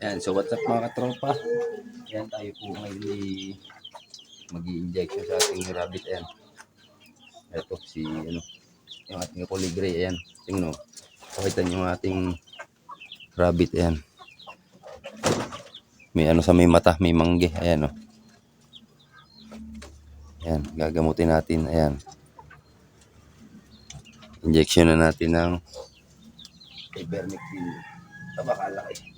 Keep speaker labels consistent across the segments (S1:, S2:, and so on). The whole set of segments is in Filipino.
S1: Yan, so what's up mga katropa? Yan, tayo po ngayon mag-i-injection sa ating rabbit. Ayan. Ito si yung ating kuligre. Ayan. Tingnan mo. Pakita niyo yung ating rabbit. Ayan. May sa may mata, may mangge. Ayan o. Ayan, gagamutin natin. Ayan. Injection na natin ng ivermectin. Tabakalaki.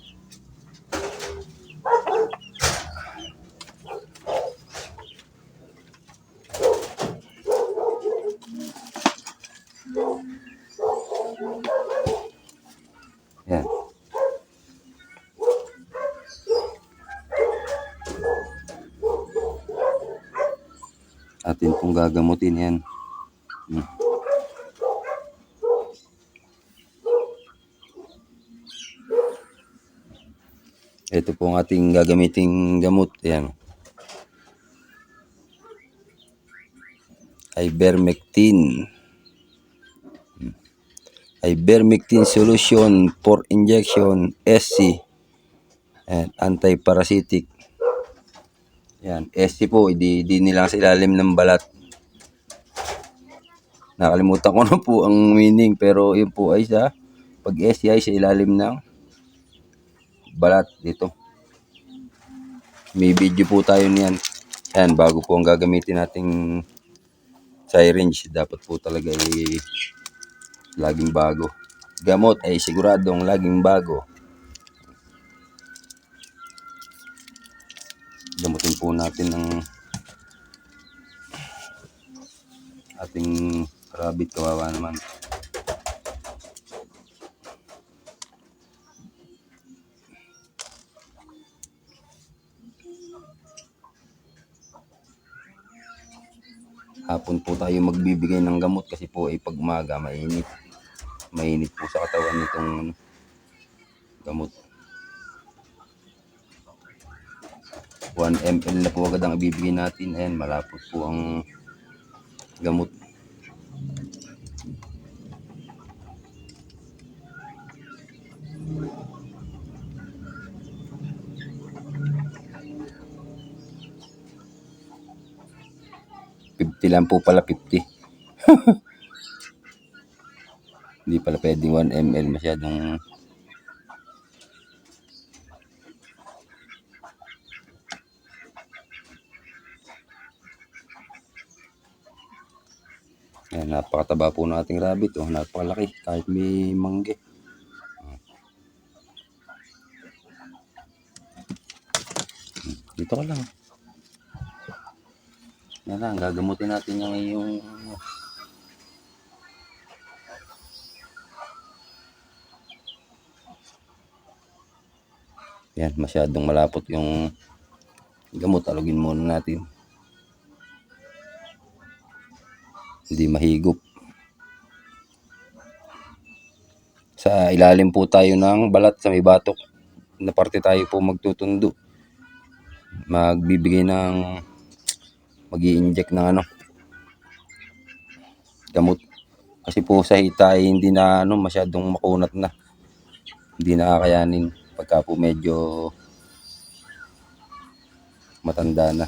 S1: Yan. Atin pong gagamutin yan. Ito po ang ating gagamiting gamot. Ayan. Ivermectin. Ivermectin solution for injection SC and anti-parasitic. Yan, SC po, di nila sa ilalim ng balat. Nakalimutan ko na po ang meaning, pero yun po ay pag SC ay sa ilalim ng balat dito. May video po tayo niyan. Yan, bago po ang gagamitin nating syringe, dapat po talaga ay laging bago. Gamot ay siguradong laging bago. Gamutin po natin ng ating rabbit, kawawa naman. Hapon po tayo magbibigay ng gamot kasi po ay pag umaga mainit po sa katawan nitong gamot. 1 ml na po agad ang ibibigay natin. Ayan, malapot po ang gamot. $50 lang po pala, 50. Hindi pala pwedeng 1 ml, masyadong yan, napakataba po ng ating rabbit. Oh, napakalaki kahit may mangge. Dito ka lang. Yan lang, gagamutin natin yung yan, masyadong malapot yung gamot. Alugin muna natin. Hindi mahigop. Sa ilalim po tayo ng balat, sa may batok na parte tayo po magtutundo. Magbibigay ng magi-inject ng gamot. Kasi po sa hita ay hindi na masyadong makunat na. Hindi nakakayanin pagka po medyo matanda na.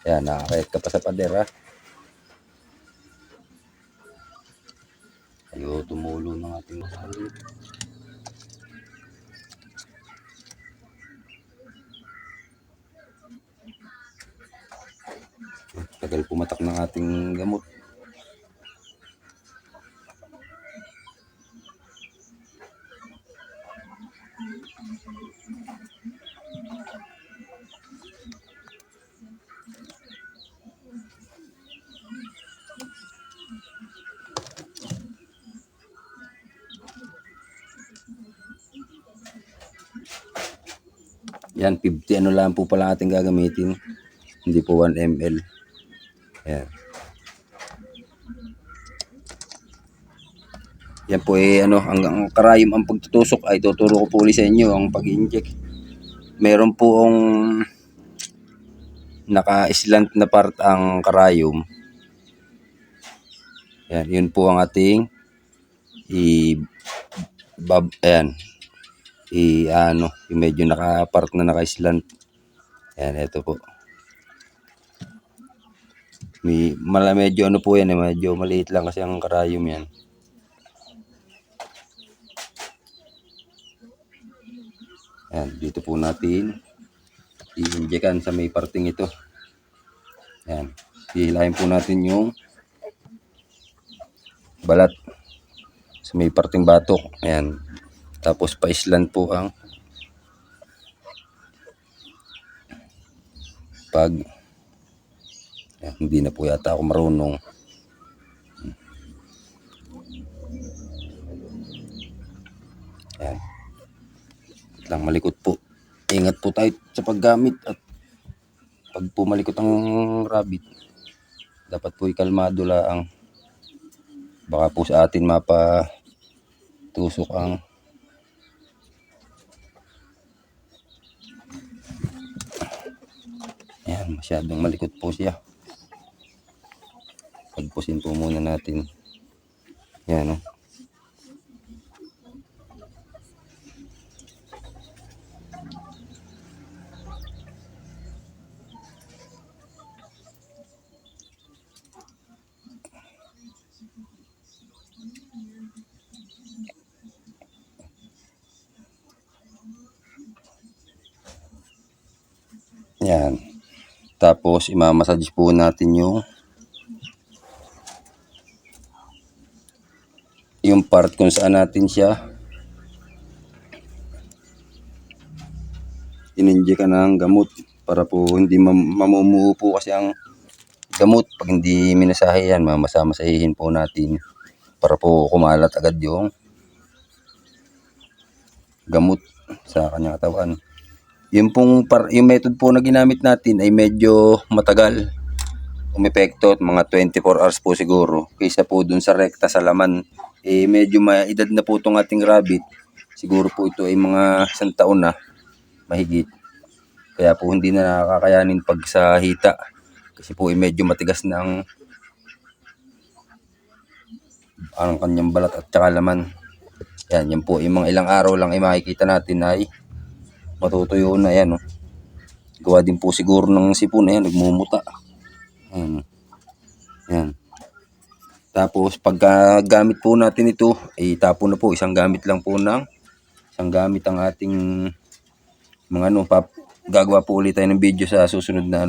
S1: Ayan, nakakayat ka pa sa pader, ha. Ayaw tumulo ng ating masali. Tagal pumatak ng ating gamot. Yan, 50 lang po pala ating gagamitin. Hindi po 1 ml. Ayan. Yan po ang karayom ang pagtutusok ay tuturo ko po ulit sa inyo ang pag-inject. Meron po ang naka-slant na part ang karayom. Yan, yun po ang ating ayan. yung medyo naka-park na naka-slant. Yan, ito po. Medyo ano po yan, medyo maliit lang kasi ang karayom yan. Yan, dito po natin i-injectan sa may parting ito. Yan, hihilahin po natin yung balat sa may parting batok. Ayan, tapos pa-slant po ang pag yan, hindi na po yata ako marunong. Yan, lang malikot po, ingat po tayo sa paggamit, at pag pumalikot ang rabbit dapat po ikalmado lang, baka po sa atin mapatusok ang yan, masyadong malikot po siya. Pagpusin po muna natin. Yan, no? Yan. Tapos imamassage po natin yung part kung saan natin siya ininjeka ng gamot para po hindi mamumuo po kasi ang gamot pag hindi minasahe. Yan, mamasa-masahihin po natin para po kumalat agad yung gamot sa kanyang katawan. Yung method po na ginamit natin ay medyo matagal umepekto, at mga 24 hours po siguro, kaysa po dun sa rekta sa laman. Medyo may edad na po itong ating rabbit. Siguro po ito ay mga 1 taon na mahigit. Kaya po hindi na nakakayanin pag sa hita. Kasi po medyo matigas na ang kanyang balat at saka laman. Yan po, yung mga ilang araw lang ay makikita natin ay matutuyo na yan. Oh. Gawa din po siguro ng sipon na yan, nagmumuta. Yan. Tapos pagka gamit po natin ito, itapon na po. Isang gamit lang po isang gamit ang ating mga gagawa po ulit tayo ng video sa susunod na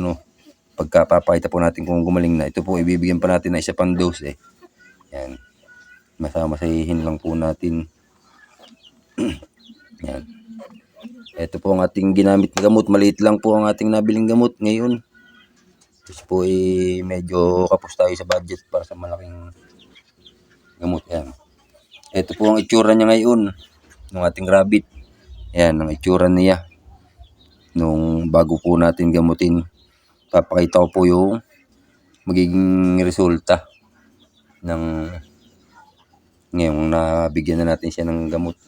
S1: pagkapapakita po natin kung gumaling na. Ito po, ibibigyan pa natin na isa pang dose. Yan. Masama-masahihin lang po natin. Yan. Ito po ang ating ginamit na gamot. Maliit lang po ang ating nabiling gamot ngayon. Kasi po medyo kapos tayo sa budget para sa malaking gamot. Yan. Ito po ang itsura niya ngayon ng ating rabbit. Yan ang itsura niya nung bago po natin gamutin. Papakita ko po yung magiging resulta ng ngayong nabigyan na natin siya ng gamot.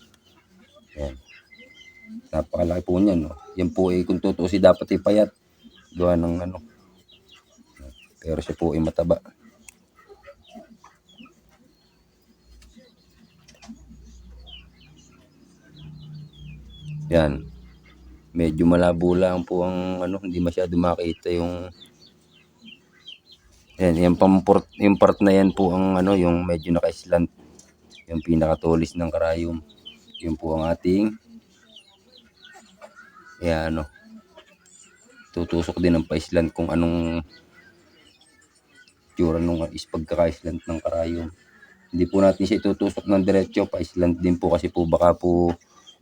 S1: Yan. Napakalaki po niyan. No? Yan po kung tutuusin dapat ipayat. Gawa ng pero siya po ay mataba. Yan. Medyo malabo lang po ang hindi masyado makita yung yan, yung part na yan po ang yung medyo naka-slant, yung pinakatulis ng karayom. Yun po ang ating tutusok din ng pa-slant kung anong tsura nung is pagkaka-slant ng karayom. Hindi po natin siya itutusok ng diretso, pa-slant din po kasi po baka po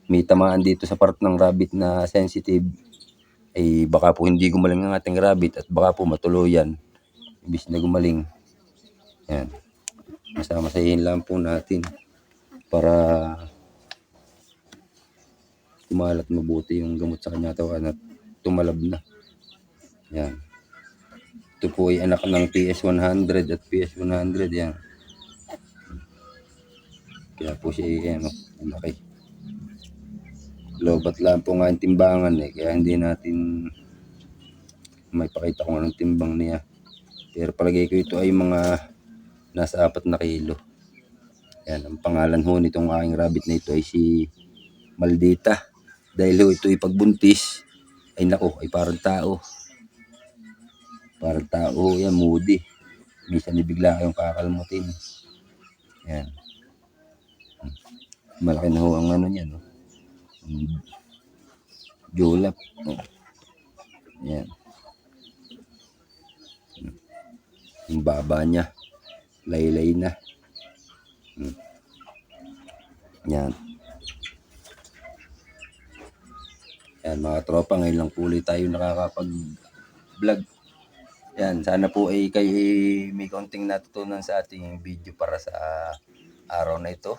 S1: may tamaan dito sa part ng rabbit na sensitive, baka po hindi gumaling ang ating rabbit at baka po matuluyan ibis na gumaling. Yan. Masama-masahin lang po natin para kumalat mabuti yung gamot sa kanya tawan at tumalab na. Yan. Ito po ay anak ng PS100 at PS100. Yan. Kaya po siya malaki. Lobat lang po nga yung timbangan kaya hindi natin may pakita kung anong timbang niya. Pero palagay ko ito ay mga nasa 4 na kilo. Yan, ang pangalan ho nitong aking rabbit na ito ay si maldita. Dahil ho ito'y pagbuntis, ay nako, ay parang tao. Parang tao yan, moody. Minsan bigla kayong kakalmutin. Yan. Malaki na ho ang ano niya, no? Julap. Oh. Yan. Yung baba niya. Laylay na. Yan. Yan mga tropa, ngayon lang po ulit tayo nakakapag-vlog. Yan, sana po ay kayo may konting natutunan sa ating video para sa araw na ito.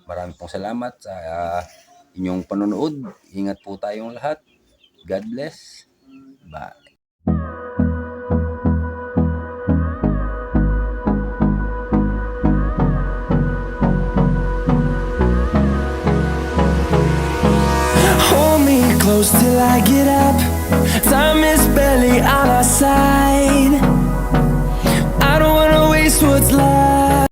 S1: Maraming pong salamat sa inyong panonood. Ingat po tayong lahat. God bless. Bye.
S2: Hold me close till I get up. Time is barely on